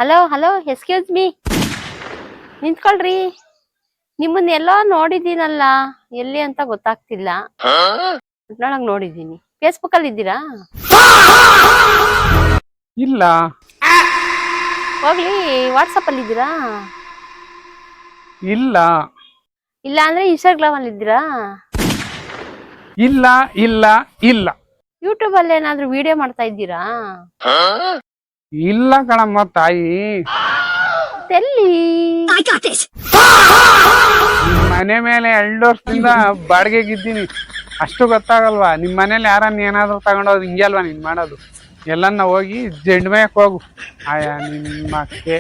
Hello hello excuse me, ನಿಂತ್ಕೊಳ್ರಿ. ನಿಮ್ಮನ್ನ ಎಲ್ಲೋ ನೋಡಿದ್ದೀನಲ್ಲ, ಎಲ್ಲಿ ಅಂತ ಗೊತ್ತಾಗ್ತಿಲ್ಲ. ಒಟ್ನೊಳಗ್ ನೋಡಿದ್ದೀನಿ. ಫೇಸ್ಬುಕ್ ಅಲ್ಲಿ ಇದ್ದೀರಾ? ಇಲ್ಲ. ಹೋಗ್ಲಿ, ವಾಟ್ಸಪ್ ಅಲ್ಲಿ ಇದ್ದೀರಾ? ಇಲ್ಲ. ಇಲ್ಲ ಅಂದ್ರೆ ಇನ್ಸ್ಟಾಗ್ರಾಮ್ ಅಲ್ಲಿ ಇದ್ದೀರಾ? ಇಲ್ಲ ಇಲ್ಲ ಇಲ್ಲ. ಯೂಟ್ಯೂಬ್ ಅಲ್ಲಿ ಏನಾದ್ರೂ ವಿಡಿಯೋ ಮಾಡ್ತಾ ಇದ್ದೀರಾ? ಇಲ್ಲ ಕಣಮ್ಮ ತಾಯಿ. ಎಲ್ಲಿ? ಮನೆ ಮೇಲೆ 2 ವರ್ಷದಿಂದ ಬಾಡಿಗೆಗಿದ್ದೀನಿ, ಅಷ್ಟು ಗೊತ್ತಾಗಲ್ವಾ? ನಿಮ್ ಮನೇಲಿ ಯಾರನ್ನ ಏನಾದ್ರು ತಗೊಂಡೋದ್ ಹಿಂಗೆ ಅಲ್ವಾ ನೀನ್ ಮಾಡೋದು? ಎಲ್ಲನ್ನ ಹೋಗಿ ಜೆಂಡ್ ಮೇಯಕ್ ಹೋಗು. ಆಯಾ ನಿಮ್ಮಕ್ಕೆ